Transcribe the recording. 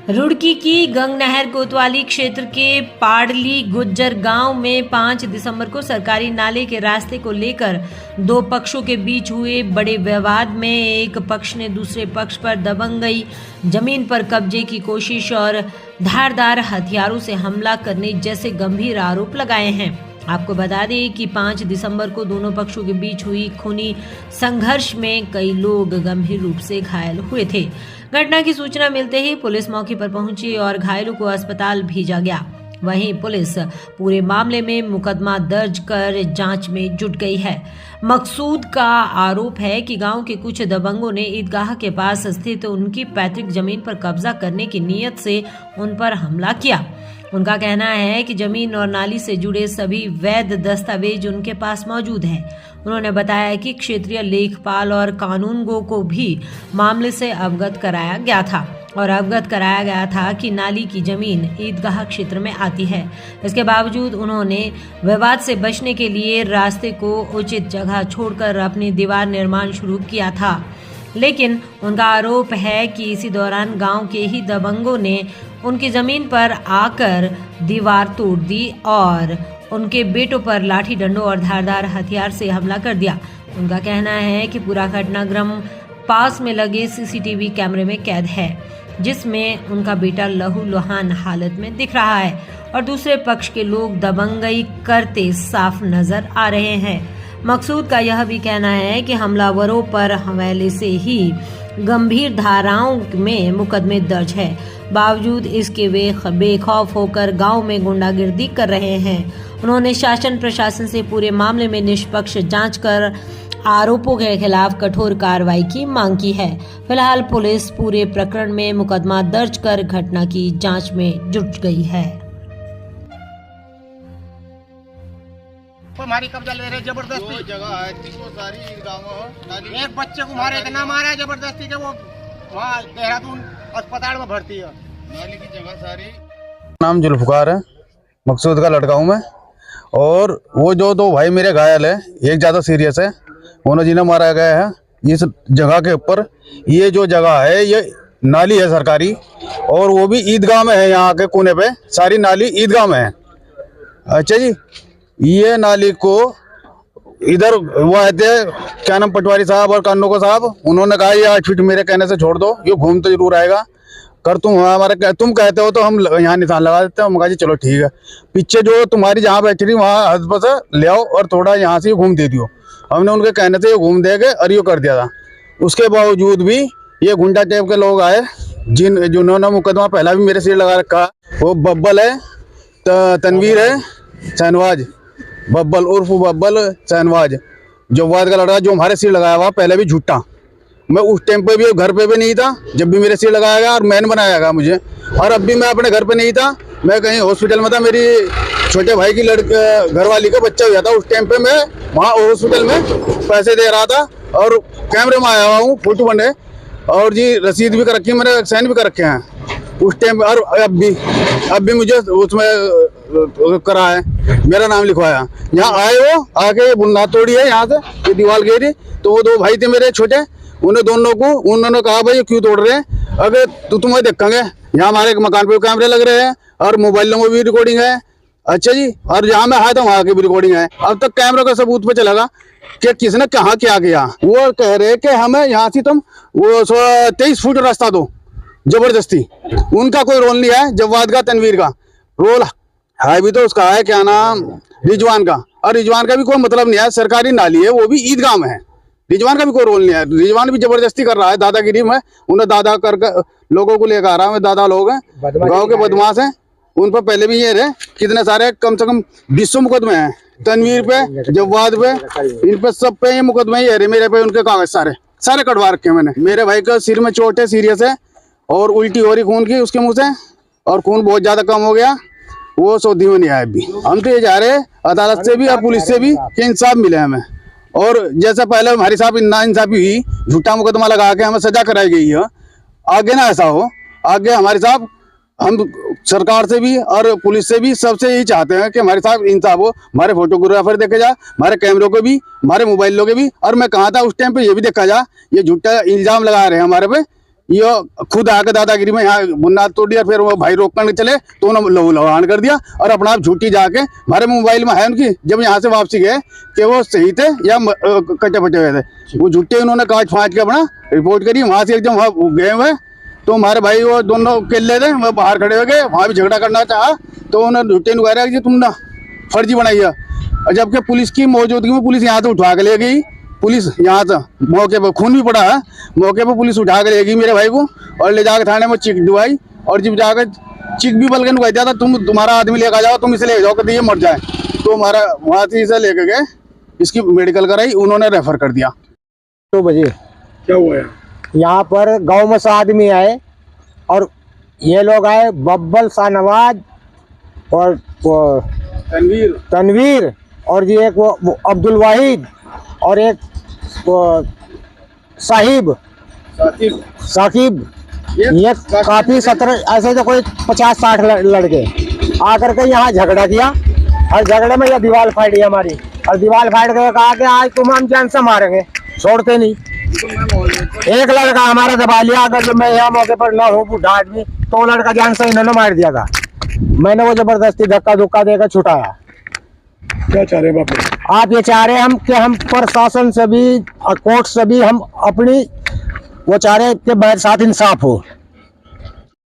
रुड़की की गंगनहर कोतवाली क्षेत्र के पाडली गुज्जर गांव में 5 दिसंबर को सरकारी नाले के रास्ते को लेकर दो पक्षों के बीच हुए बड़े विवाद में एक पक्ष ने दूसरे पक्ष पर दबंगई, जमीन पर कब्जे की कोशिश और धारदार हथियारों से हमला करने जैसे गंभीर आरोप लगाए हैं। आपको बता दें कि 5 दिसंबर को दोनों पक्षों के बीच हुई खूनी संघर्ष में कई लोग गंभीर रूप से घायल हुए थे। घटना की सूचना मिलते ही पुलिस मौके पर पहुंची और घायलों को अस्पताल भेजा गया। वहीं पुलिस पूरे मामले में मुकदमा दर्ज कर जांच में जुट गई है। मकसूद का आरोप है कि गांव के कुछ दबंगों ने ईदगाह के पास स्थित उनकी पैतृक जमीन पर कब्जा करने की नीयत से उन पर हमला किया। उनका कहना है कि जमीन और नाली से जुड़े सभी वैध दस्तावेज उनके पास मौजूद हैं। उन्होंने बताया कि क्षेत्रीय लेखपाल और कानूनगो को भी मामले से अवगत कराया गया था कि नाली की जमीन ईदगाह क्षेत्र में आती है। इसके बावजूद उन्होंने विवाद से बचने के लिए रास्ते को उचित जगह छोड़कर अपनी दीवार निर्माण शुरू किया था, लेकिन उनका आरोप है कि इसी दौरान गांव के ही दबंगों ने उनकी जमीन पर आकर दीवार तोड़ दी और उनके बेटों पर लाठी डंडों और धारदार हथियार से हमला कर दिया। उनका कहना है कि पूरा घटनाक्रम पास में लगे सीसीटीवी कैमरे में कैद है, जिसमें उनका बेटा लहूलुहान हालत में दिख रहा है और दूसरे पक्ष के लोग दबंगई करते साफ नजर आ रहे हैं। मकसूद का यह भी कहना है कि हमलावरों पर हवाले से ही गंभीर धाराओं में मुकदमे दर्ज है, बावजूद इसके वे बेखौफ होकर गांव में गुंडागिर्दी कर रहे हैं। उन्होंने शासन प्रशासन से पूरे मामले में निष्पक्ष जांच कर आरोपों के खिलाफ कठोर कार्रवाई की मांग की है। फिलहाल पुलिस पूरे प्रकरण में मुकदमा दर्ज कर घटना की जांच में जुट गई है। हमारी कब्जा ले रहे जबरदस्ती जगह है तीनों सारी गाँव एक बच्चे को मारे इतना मारा है जबरदस्ती के वो वहाँ देहरादून अस्पताल में भर्ती है। नाली की जगह सारी। नाम जुल्फकार है, मकसूद का लड़का हूँ मैं। और वो जो दो भाई मेरे घायल है, एक ज़्यादा सीरियस है, उन्होंने जिन्हें मारा गया है इस जगह के ऊपर। ये जो जगह है ये नाली है सरकारी और वो भी ईदगाह में है। यहाँ के कोने पे सारी नाली ईदगाह में है। अच्छा जी, ये नाली को इधर वो आए थे क्या नाम पटवारी साहब और कानूको साहब, उन्होंने कहा ये 8 फीट मेरे कहने से छोड़ दो, ये घूम तो जरूर आएगा, कर तुम कहते हो तो हम यहाँ निशान लगा देते हैं। हम कहा जी चलो ठीक है, पीछे जो तुम्हारी जहाँ बैठी थी वहाँ हद से ले आओ और थोड़ा यहाँ से घूम दे दियो। हमने उनके कहने से ये घूम दे के और ये कर दिया था। उसके बावजूद भी ये गुंडा टाइप के लोग आए जिन्होंने मुकदमा पहला भी मेरे सिर लगा रखा। वो बब्बल है, तनवीर है, शहनवाज, बब्बल उर्फ बब्बल शहनवाज जवाद का लड़का जो हमारे सिर लगाया हुआ पहले भी झूठा। मैं उस टाइम पे भी घर पे भी नहीं था जब भी मेरे सिर लगाया गया और मैन बनाया गया मुझे, और अब भी मैं अपने घर पे नहीं था, मैं कहीं हॉस्पिटल में था। मेरी छोटे भाई की घरवाली का बच्चा हुआ था, उस टाइम पे मैं वहाँ हॉस्पिटल में पैसे दे रहा था और कैमरे में आया हुआ हूँ, फोटो बने और जी रसीद भी कर रखी है, मैंने साइन भी कर रखे हैं उस टाइम। और अब भी मुझे उसमें करा है, मेरा नाम लिखवाया। यहाँ आए वो आके बुनियाद तोड़ी है, यहाँ से ये दीवार गिरी, तो वो दो भाई थे मेरे छोटे, उन्होंने कहा भाई क्यों तोड़ रहे हैं, अगर तुम्हें देखेंगे यहाँ हमारे मकान पे कैमरे लग रहे हैं और मोबाइलों में भी रिकॉर्डिंग है। अच्छा जी, और जहाँ मैं आया था वहाँ की भी रिकॉर्डिंग है। अब तक कैमरे का सबूत पे चलेगा कि किसने कहाँ क्या किया। वो कह रहे कि हमें यहाँ से तुम वो 23 फुट रास्ता दो जबरदस्ती। उनका कोई रोल नहीं है, जवाद का तनवीर का रोल है भी तो उसका है क्या नाम रिजवान का, और रिजवान का भी कोई मतलब नहीं है। सरकारी नाली है, वो भी ईदगाह में है, रिजवान का भी कोई रोल नहीं है। रिजवान भी जबरदस्ती कर रहा है, दादागिरी में उन्हें दादा करके लोगों को लेकर आ रहा है। दादा लोग हैं, गाँव के बदमाश हैं, उन पर पहले भी ये रहे कितने सारे कम से कम 200 मुकदमे हैं। तनवीर पे, जवाद पे, इन पे सब पे ये मुकदमे ही है। मेरे पे उनके कागज सारे कटवा रखे हैं मैंने। मेरे भाई का सिर में चोट है, सीरियस है, और उल्टी हो रही खून की उसके मुँह से, और खून बहुत ज्यादा कम हो गया। वो सऊदी में नहीं आया अभी। हम तो ये जा रहे हैं अदालत से भी और पुलिस से भी कि इंसाफ मिले हमें। और जैसा पहले हमारे साहब नाइंसाफी हुई, झूठा मुकदमा लगा के हमें सजा कराई गई है, आगे ना ऐसा हो। आगे हमारे साहब, हम सरकार से भी और पुलिस से भी सबसे यही चाहते हैं कि हमारे साहब इंसाफ हो। हमारे फोटोग्राफर देखे जा, हमारे कैमरों के भी, हमारे मोबाइलों के भी, और मैं कहा था उस टाइम पे ये भी देखा जा। ये झूठा इल्जाम लगा रहे हैं हमारे पे ये खुद आके दादागिरी में यहाँ बुनियाद तोड़ दिया। फिर वो भाई रोक कर चले तो उन्होंने लवान कर दिया और अपना आप झूठी जाके हमारे मोबाइल में है उनकी, जब यहाँ से वापसी गए कि वो सही थे या कच्चे पचे हुए थे, वो झूठे उन्होंने काट फाँच के अपना रिपोर्ट करी। वहाँ से एकदम वहाँ गए हुए तो हमारे भाई वो दोनों केले थे, वो बाहर खड़े हो गए, वहाँ भी झगड़ा करना चाहा तो उन्होंने झूठे ने कह कि तुम ना फर्जी बनाई है। और जबकि पुलिस की मौजूदगी में पुलिस यहाँ से उठा के ले गई, पुलिस यहाँ से मौके पर खून भी पड़ा है, मौके पर पुलिस उठा के ले गई मेरे भाई को और ले जाकर थाने में चिक दुआई। और जब जाकर चिक भी बल्कि नुकाई दिया था, तुम्हारा आदमी लेकर जाओ, तुम इसे ले जाओ कि ये मर जाए। तो हमारा वहाँ से इसे लेके गए, इसकी मेडिकल कराई, उन्होंने रेफर कर दिया। 2 बजे क्या हुआ है? यहाँ पर गांव में से आदमी आए और ये लोग आए, बब्बल शाहनवाज और तनवीर और जी एक वो अब्दुल वाहिद और एक वो साकिब, ये काफी 17 ऐसे तो कोई 50-60 लड़के आकर के यहाँ झगड़ा किया और झगड़े में ये दीवार फाड़ दी हमारी। और दीवार फाड़ के कहा कि आज तुम हम जान से मारेंगे, छोड़ते नहीं। एक लड़का हमारा दबा लिया, अगर मैं यहाँ मौके पर ना हो बूढ़ा आदमी तो लड़का जान से इन्होंने मार दिया था। मैंने वो जबरदस्ती धक्का धुक्का देकर छुटाया। क्या चाह रहे बापू? आप ये चाह रहे हैं हम कि हम प्रशासन से भी और कोर्ट से भी हम अपनी वो चाह रहे हैं कि मेरे साथ इंसाफ हो।